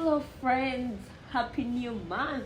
Hello friends, happy new month.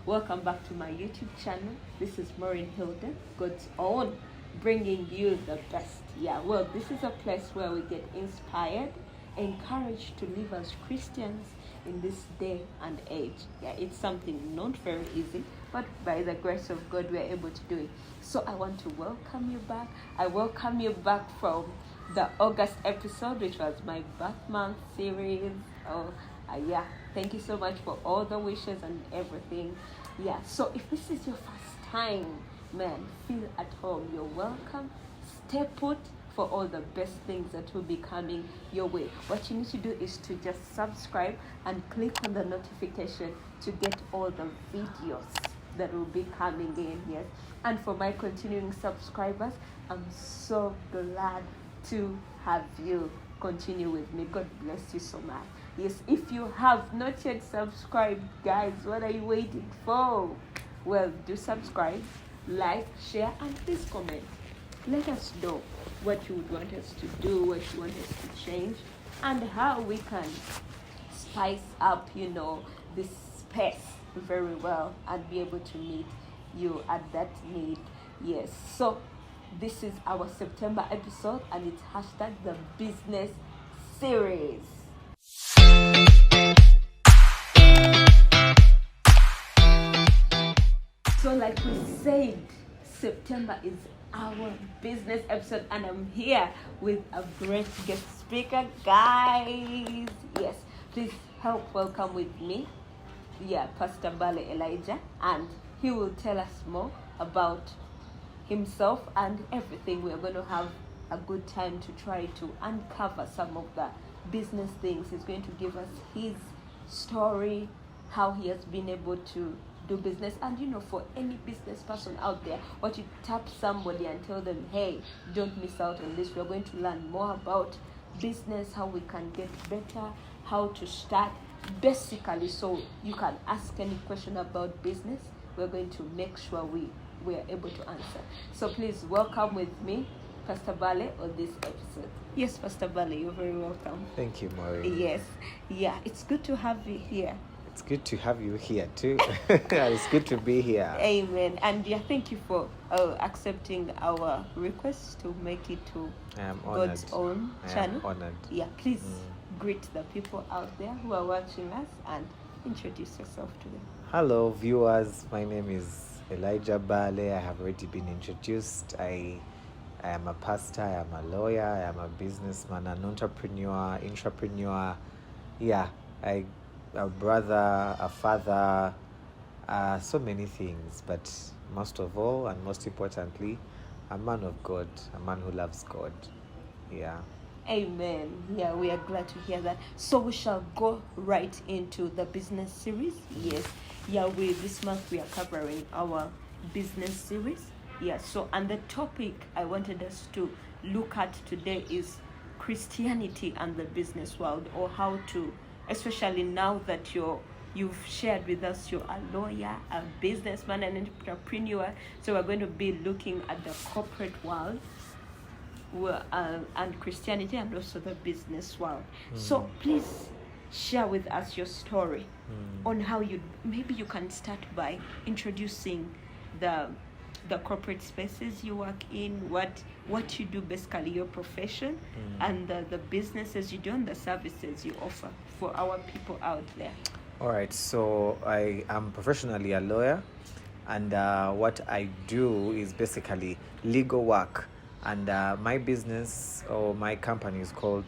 Welcome back to my YouTube channel. This is Maureen Hilda, God's own, bringing you the best. This is a place where we get inspired, encouraged to live as Christians in this day and age. It's something not very easy, but by the grace of God we are able to do it. So I want to welcome you back. I welcome you back from the August episode, which was my birth month series. Thank you so much for all the wishes and everything. So if this is your first time, man, feel at home. You're welcome. Stay put for all the best things that will be coming your way. What you need to do is to just subscribe and click on the notification to get all the videos that will be coming in. Yes, and for my continuing subscribers, I'm so glad to have you continue with me. God bless you so much. Yes, if you have not yet subscribed, guys, what are you waiting for? Well, do subscribe, like, share, and please comment. Let us know what you would want us to do, what you want us to change, and how we can spice up, this space very well and be able to meet you at that need. Yes, so this is our September episode, and it's hashtag the business series. So like we said, September is our business episode, and I'm here with a great guest speaker, guys. Yes, please help welcome with me, Pastor Bbaale Eriya, and he will tell us more about himself and everything. We're going to have a good time to try to uncover some of the business things. He's going to give us his story, how he has been able to do business. And for any business person out there, what you tap somebody and tell them, hey, don't miss out on this. We're going to learn more about business, how we can get better, how to start basically, so you can ask any question about business. We're going to make sure we are able to answer. So please welcome with me Pastor Bbaale on this episode. Yes, Pastor Bbaale, you're very welcome. Thank you, Maureen. Yes, it's good to have you here. It's good to have you here too. It's good to be here. Amen. And thank you for accepting our request to make it to God's own channel. I am honored. Please greet the people out there who are watching us and introduce yourself to them. Hello, viewers. My name is Bbaale. I have already been introduced. I am a pastor, I am a lawyer, I am a businessman, an entrepreneur, intrapreneur. A brother, a father, so many things. But most of all, and most importantly, a man of God, a man who loves God. Amen. We are glad to hear that. So we shall go right into the business series. Yes. This month we are covering our business series. And the topic I wanted us to look at today is Christianity and the business world, or how to, especially now that you've shared with us you're a lawyer, a businessman, an entrepreneur. So we're going to be looking at the corporate world and Christianity, and also the business world. So please share with us your story on how maybe you can start by introducing the corporate spaces you work in, what you do, basically your profession, and the businesses you do and the services you offer for our people out there. All right, so I am professionally a lawyer, and what I do is basically legal work. And my business or my company is called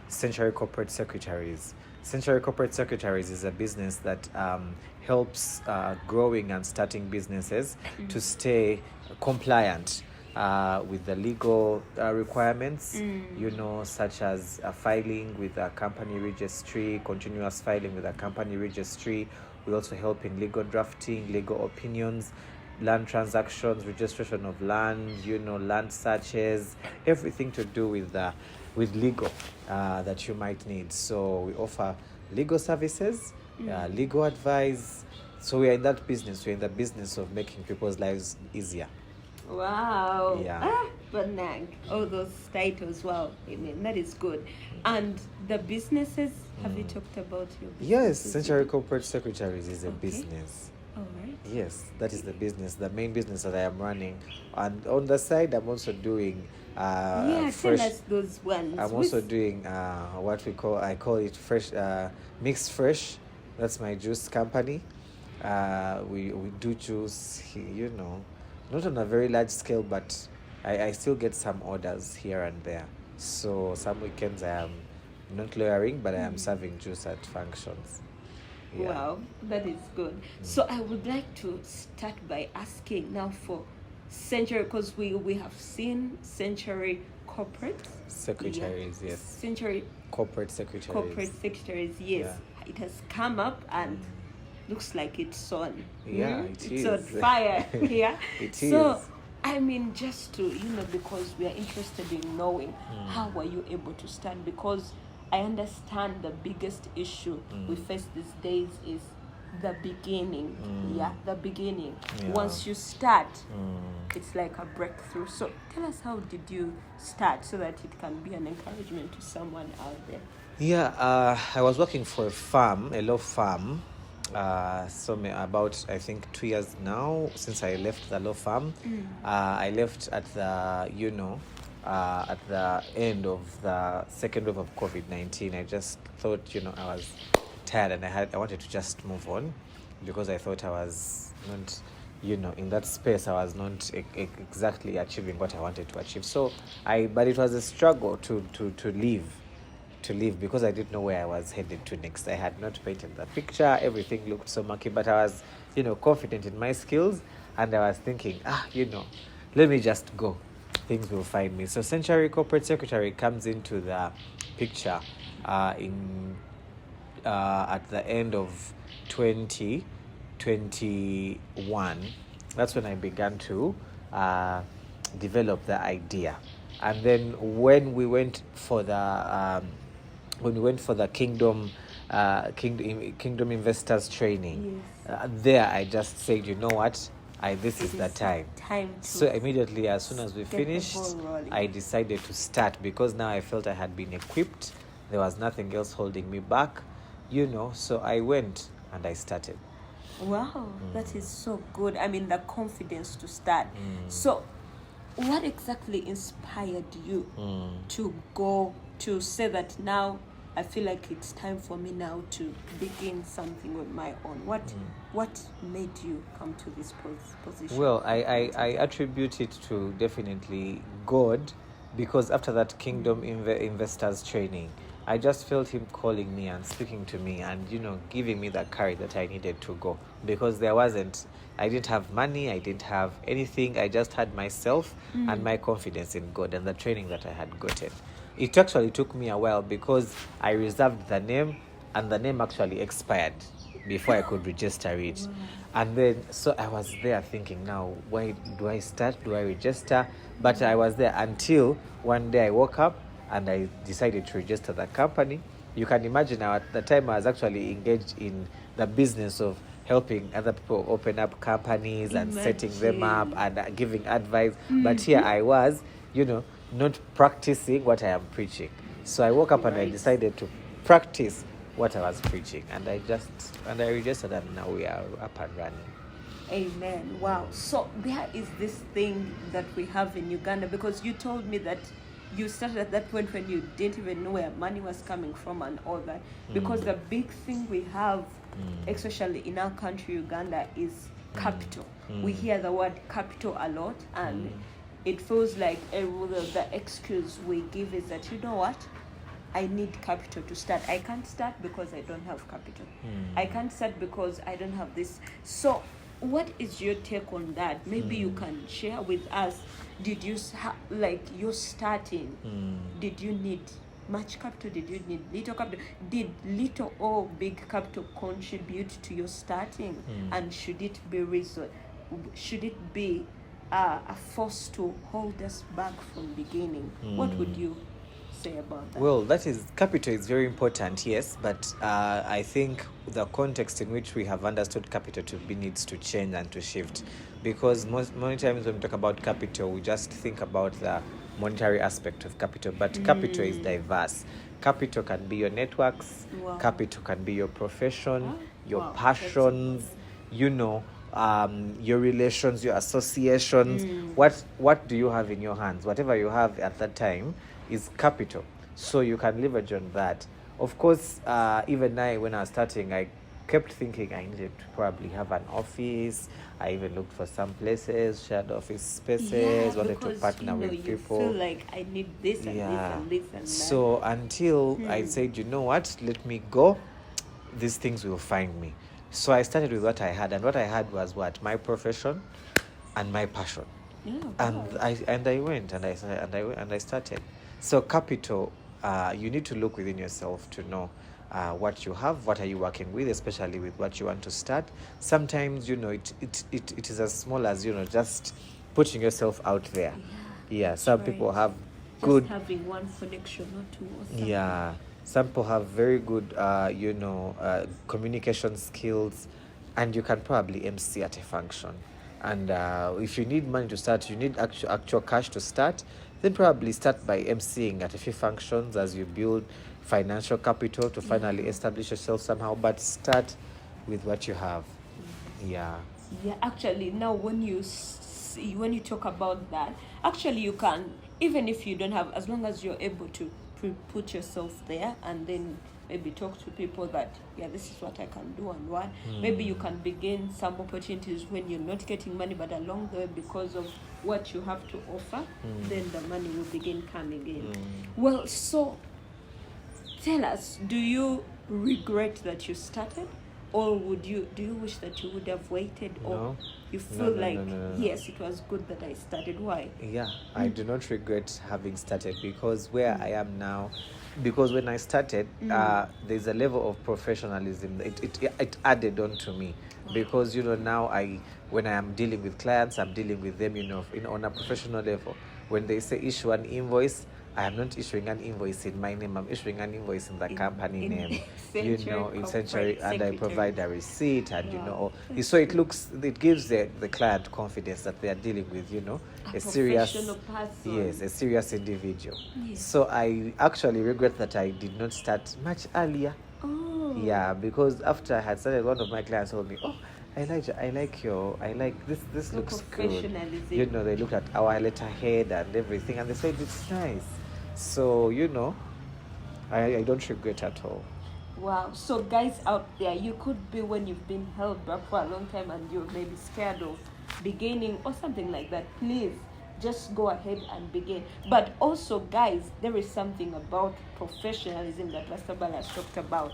Secretaries Corporate Secretaries. Secretaries Corporate Secretaries is a business that helps growing and starting businesses to stay compliant with the legal requirements, such as filing with a company registry, continuous filing with a company registry. We also help in legal drafting, legal opinions, land transactions, registration of land, land searches, everything to do with legal that you might need. So we offer legal services, legal advice. So we are in that business. We're in the business of making people's lives easier. Wow. Yeah. Banang. All those titles. Wow. I mean, that is good. And the businesses, have you talked about your Yes, businesses? Secretary Corporate Secretaries is a Okay. business. All right. Yes, that is the business, the main business that I am running. And on the side, I'm also doing Yeah, fresh. tell us those ones. I'm also doing what I call it fresh, mixed fresh. That's my juice company. We do juice, not on a very large scale, but I still get some orders here and there. So some weekends I am not lawyering, but I am serving juice at functions. Yeah. Wow, that is good. So I would like to start by asking now for Century, because we have seen Century Corporate Secretaries, yes. Century Corporate Secretaries. Corporate Secretaries, yes. Yeah. It has come up and looks like it's on. Yeah, it it's is. on fire. Yeah. It So is. I mean, just to because we are interested in knowing how were you able to stand, because I understand the biggest issue we face these days is the beginning. Yeah, the beginning. Yeah. Once you start, it's like a breakthrough. So tell us, how did you start so that it can be an encouragement to someone out there? Yeah, I was working for a law firm. About I think 2 years now since I left the law firm. I left at the at the end of the second wave of COVID-19. I just thought I was tired and I wanted to just move on, because I thought I was not in that space. I was not exactly achieving what I wanted to achieve. But it was a struggle to leave, because I didn't know where I was headed to next. I had not painted the picture. Everything looked so murky, but I was, confident in my skills, and I was thinking, let me just go. Things will find me. So Century Corporate Secretary comes into the picture at the end of 2021. That's when I began to develop the idea. And then when we went for the Kingdom Investors Training, Yes. there I just said, you know what, this is the time. So to immediately, as soon as we get the finished, ball rolling. I decided to start, because now I felt I had been equipped. There was nothing else holding me back, so I went and I started. Wow, that is so good. I mean, the confidence to start. So what exactly inspired you to go to say that now I feel like it's time for me now to begin something on my own? What made you come to this position? Well, I attribute it to definitely God, because after that Kingdom Investors Training, I just felt him calling me and speaking to me and, giving me the courage that I needed to go, because I didn't have money, I didn't have anything. I just had myself and my confidence in God and the training that I had gotten. It actually took me a while, because I reserved the name and the name actually expired before I could register it. Wow. And then, so I was there thinking, now, why do I start? Do I register? But I was there until one day I woke up and I decided to register the company. You can imagine now, at the time I was actually engaged in the business of helping other people open up companies and setting them up and giving advice. But here I was, not practicing what I am preaching. So I woke up and I decided to practice what I was preaching, and I registered, and now we are up and running. Amen. Wow. So there is this thing that we have in Uganda, because you told me that you started at that point when you didn't even know where money was coming from and all that. Because the big thing we have, especially in our country, Uganda, is capital. We hear the word capital a lot, and it feels like the excuse we give is that, I need capital to start. I can't start because I don't have capital. I can't start because I don't have this. So what is your take on that? Maybe you can share with us. Did you, you're starting, did you need much capital? Did you need little capital? Did little or big capital contribute to your starting? And should it be a force to hold us back from beginning? What would you say about that? Well, capital is very important, yes, but I think the context in which we have understood capital to be needs to change and to shift, because many times when we talk about capital, we just think about the monetary aspect of capital, but capital is diverse. Capital can be your networks, Wow. capital can be your profession, your Wow, passions, your relations, your associations. What do you have in your hands? Whatever you have at that time is capital, so you can leverage on that. Of course, even when I was starting, I kept thinking I needed to probably have an office. I even looked for some places, shared office spaces, wanted to partner with people. You feel like I need this and this and this and that. So until I said, you know what, let me go, these things will find me. So I started with what I had, and what I had was my profession and my passion. And I went and I started. So capital, you need to look within yourself to know what you have, what are you working with, especially with what you want to start. Sometimes, it is as small as, just putting yourself out there. Some people have good, having one connection or two or something. Some people have very good communication skills, and you can probably MC at a function. And if you need money to start, you need actual cash to start, then probably start by MCing at a few functions as you build financial capital to finally establish yourself somehow, but start with what you have. Actually, now when you talk about that, actually you can, even if you don't have, as long as you're able to put yourself there and then maybe talk to people that this is what I can do and what maybe you can begin some opportunities when you're not getting money, but along the way, because of what you have to offer, then the money will begin coming in. Well, so tell us, do you regret that you started, or do you wish that you would have waited, or you feel yes, it was good that I started? Why? I do not regret having started, because where I am now, because when I started, there's a level of professionalism it added on to me, because now when I am dealing with clients, I'm dealing with them on a professional level. When they say issue an invoice, I am not issuing an invoice in my name. I'm issuing an invoice in the company name. In Secretary, and I provide a receipt, and so it gives the client confidence that they are dealing with a serious person. Yes, a serious individual. So I actually regret that I did not start much earlier. Because after I had started, one of my clients told me, I like this looks good. They looked at our letterhead and everything, and they said it's nice. So I don't regret at all. Wow. So guys out there, you could be when you've been held back for a long time and you're maybe scared of beginning or something like that. Please just go ahead and begin. But also, guys, there is something about professionalism that Pastor Bbaale has talked about.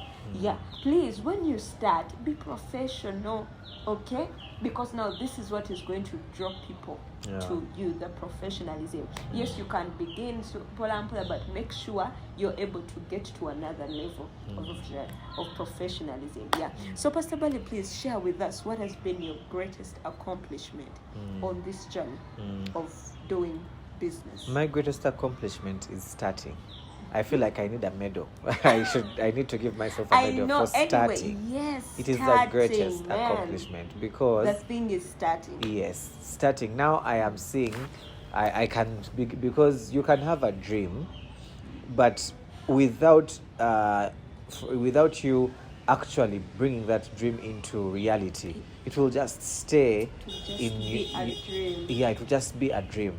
Please, when you start, be professional, okay? Because now this is what is going to draw people to you, the professionalism. Yes, you can begin but make sure you're able to get to another level of professionalism. So Pastor Bbaale, please share with us what has been your greatest accomplishment on this journey of doing business. My greatest accomplishment is starting. I feel like I need a medal. I need to give myself a medal for starting. Yes, it is the greatest accomplishment, because the thing is starting. Yes, starting. Now I am seeing, I can because you can have a dream, but without you actually bringing that dream into reality, it will just stay it will just be a dream.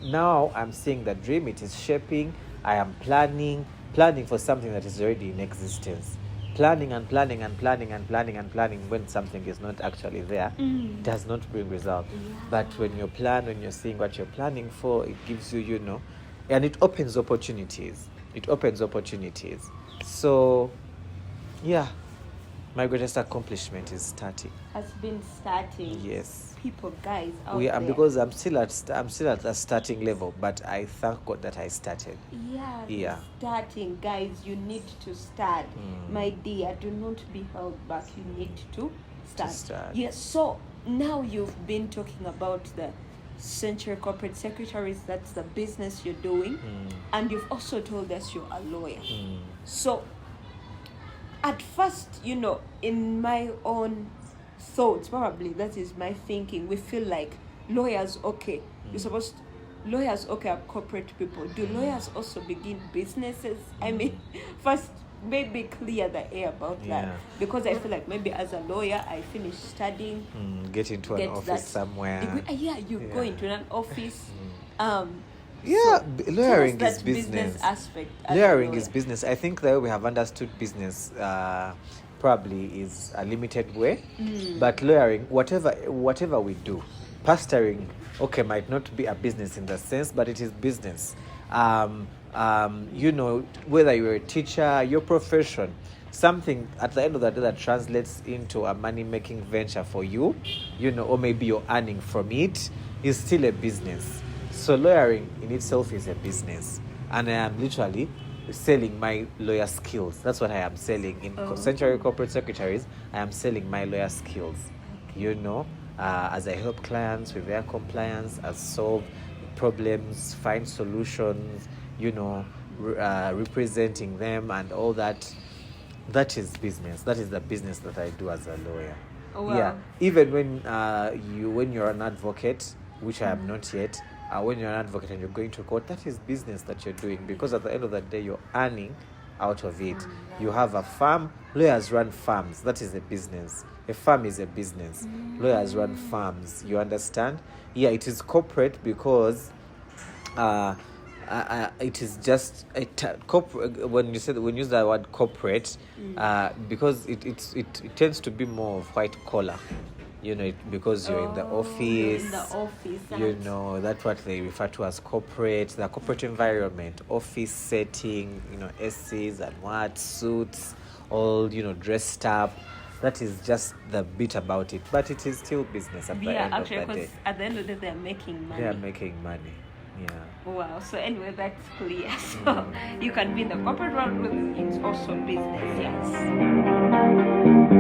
Now I'm seeing the dream. It is shaping. I am planning for something that is already in existence. Planning when something is not actually there, does not bring result. But when you plan, when you're seeing what you're planning for, it gives you, and it opens opportunities. So, my greatest accomplishment is starting. Has been starting. Yes. People, guys, out there. Because I'm still at the starting level, but I thank God that I started. Starting, guys, you need to start. My dear, do not be held back. You need to start. Yes. So now you've been talking about the Century Corporate Secretaries, that's the business you're doing. And you've also told us you're a lawyer. So at first, you know, in my own thoughts, probably that is my thinking, we feel like lawyers, okay, lawyers, okay, are corporate people. Do lawyers also begin businesses? I mean, first, maybe clear the air about that, because I feel like maybe as a lawyer, I finish studying, get into an office somewhere. Go into an office. Lawyering is business aspect. Lawyering is business. I think the way we have understood business probably is a limited way. But lawyering, whatever we do, pastoring, okay, might not be a business in the sense, but it is business. You know, whether you're a teacher, your profession, something at the end of the day that translates into a money-making venture for you, you know, or maybe you're earning from it, is still a business. So lawyering in itself is a business. And I am literally selling my lawyer skills. That's what I am selling. In Century Corporate Secretaries, I am selling my lawyer skills. You know, as I help clients with their compliance, as solve problems, find solutions, you know, representing them and all that. That is business. That is the business that I do as a lawyer. Even when you're an advocate, which I am not yet, when you're an advocate and you're going to court, that is business that you're doing, because at the end of the day, you're earning out of it. You have a farm. Lawyers run farms. That is a business. A farm is a business. Lawyers run farms. You understand? Yeah, it is corporate because it is just when you use the word corporate, because it tends to be more of white collar. You know, because you're in the office. You know, that's what they refer to as corporate. The corporate environment, office setting. You know, SCs and suits, all, you know, dressed up. That is just the bit about it, but it is still business at the end of the day. At the end of the day, they're making money. They are making money. Yeah. Wow. So anyway, that's clear. So you can be in the corporate world, but it's also business. Yes.